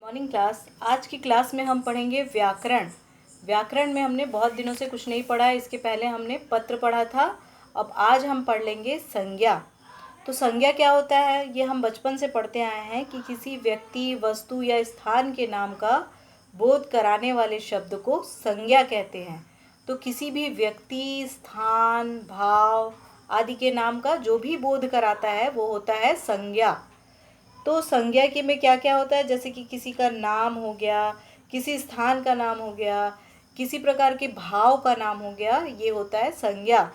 Morning class. आज की class में हम पढ़ेंगे व्याकरण। व्याकरण में हमने बहुत दिनों से कुछ नहीं पढ़ा है। इसके पहले हमने पत्र पढ़ा था। अब आज हम पढ़ लेंगे संज्ञा। तो संज्ञा क्या होता है, ये हम बचपन से पढ़ते आए हैं कि किसी व्यक्ति, वस्तु या स्थान के नाम का बोध कराने वाले शब्द को संज्ञा कहते हैं। तो किसी भी व्यक्ति, स्थान, भाव आदि के नाम का जो भी बोध कराता है वो होता है संज्ञा। तो संज्ञा के में क्या क्या होता है, जैसे कि किसी का नाम हो गया, किसी स्थान का नाम हो गया, किसी प्रकार के भाव का नाम हो गया, ये होता है संज्ञा।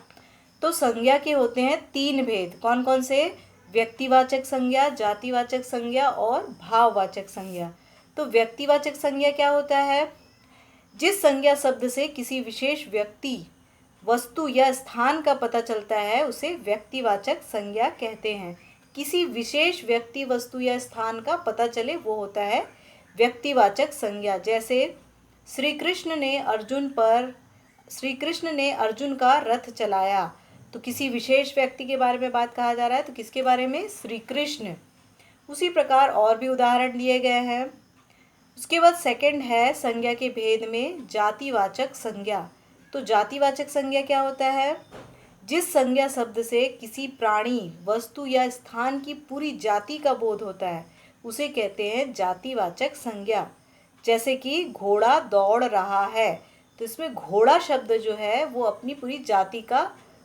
तो संज्ञा के होते हैं तीन भेद। कौन कौन से? व्यक्तिवाचक संज्ञा, जातिवाचक संज्ञा और भाववाचक संज्ञा। तो व्यक्तिवाचक संज्ञा क्या होता है? जिस संज्ञा शब्द से किसी विशेष व्यक्ति, वस्तु या स्थान का पता चलता है उसे व्यक्तिवाचक संज्ञा कहते हैं। किसी विशेष व्यक्ति, वस्तु या स्थान का पता चले वो होता है व्यक्तिवाचक संज्ञा। जैसे श्री कृष्ण ने अर्जुन का रथ चलाया। तो किसी विशेष व्यक्ति के बारे में बात कहा जा रहा है, तो किसके बारे में? श्री कृष्ण। उसी प्रकार और भी उदाहरण दिए गए हैं। उसके बाद सेकंड है संज्ञा के भेद में जातिवाचक संज्ञा। तो जातिवाचक संज्ञा क्या होता है? जिस संज्ञा शब्द से किसी प्राणी, वस्तु या स्थान की पूरी जाति का बोध होता है उसे कहते हैं जातिवाचक संज्ञा। जैसे कि घोड़ा दौड़ रहा है, तो इसमें घोड़ा शब्द जो है वो अपनी पूरी जाति का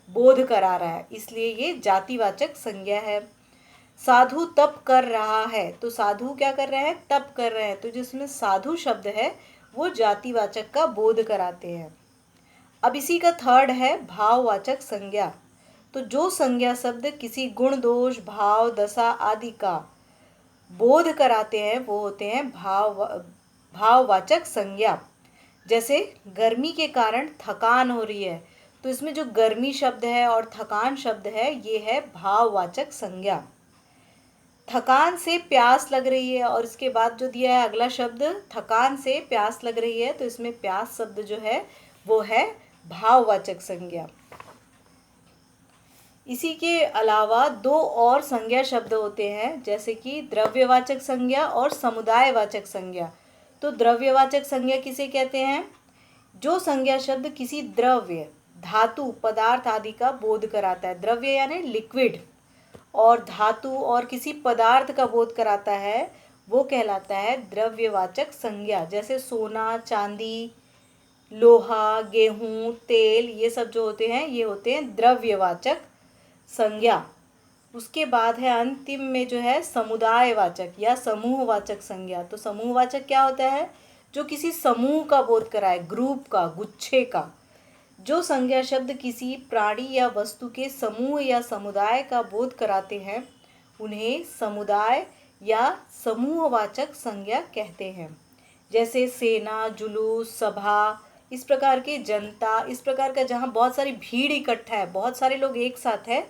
बोध करा रहा है, इसलिए ये जातिवाचक संज्ञा है। साधु तप कर रहा है, तो साधु क्या कर रहे हैं? तप कर रहे हैं। तो जिसमें साधु शब्द है वो जातिवाचक का बोध कराते हैं। अब इसी का थर्ड है भाववाचक संज्ञा। तो जो संज्ञा शब्द किसी गुण, दोष, भाव, दशा आदि का बोध कराते हैं वो होते हैं भाववाचक संज्ञा। जैसे गर्मी के कारण थकान हो रही है, तो इसमें जो गर्मी शब्द है और थकान शब्द है ये है भाववाचक संज्ञा। थकान से प्यास लग रही है, और इसके बाद जो दिया है अगला शब्द थकान से प्यास लग रही है, तो इसमें प्यास शब्द जो है वो है भाववाचक संज्ञा। इसी के अलावा दो और संज्ञा शब्द होते हैं, जैसे कि द्रव्यवाचक संज्ञा और समुदायवाचक संज्ञा। तो द्रव्यवाचक संज्ञा किसे कहते हैं? जो संज्ञा शब्द किसी द्रव्य, धातु, पदार्थ आदि का बोध कराता है। द्रव्य यानी लिक्विड, और धातु और किसी पदार्थ का बोध कराता है वो कहलाता है द्रव्यवाचक संज्ञा। जैसे सोना, चांदी, लोहा, गेहूँ, तेल, ये सब जो होते हैं ये होते हैं द्रव्यवाचक संज्ञा। उसके बाद है अंतिम में जो है समुदायवाचक या समूहवाचक संज्ञा। तो समूहवाचक क्या होता है? जो किसी समूह का बोध कराए, ग्रुप का, गुच्छे का। जो संज्ञा शब्द किसी प्राणी या वस्तु के समूह या समुदाय का बोध कराते हैं उन्हें समुदाय या समूहवाचक संज्ञा कहते हैं। जैसे सेना, जुलूस, सभा, इस प्रकार के जनता, इस प्रकार का जहाँ बहुत सारी भीड़ इकट्ठा है, बहुत सारे लोग एक साथ है,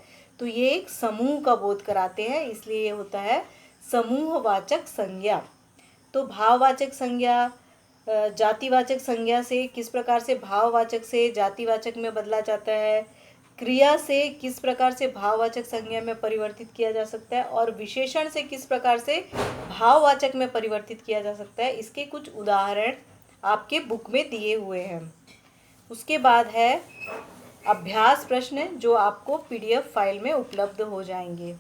तो ये एक समूह का बोध कराते हैं, इसलिए ये होता है समूहवाचक संज्ञा। तो भाववाचक संज्ञा जातिवाचक संज्ञा से किस प्रकार से भाववाचक से जातिवाचक में बदला जाता है, क्रिया से किस प्रकार से भाववाचक संज्ञा में परिवर्तित किया जा सकता है, और विशेषण से किस प्रकार से भाववाचक में परिवर्तित किया जा सकता है, इसके कुछ उदाहरण आपके बुक में दिए हुए हैं। उसके बाद है अभ्यास प्रश्न, जो आपको PDF फाइल में उपलब्ध हो जाएंगे।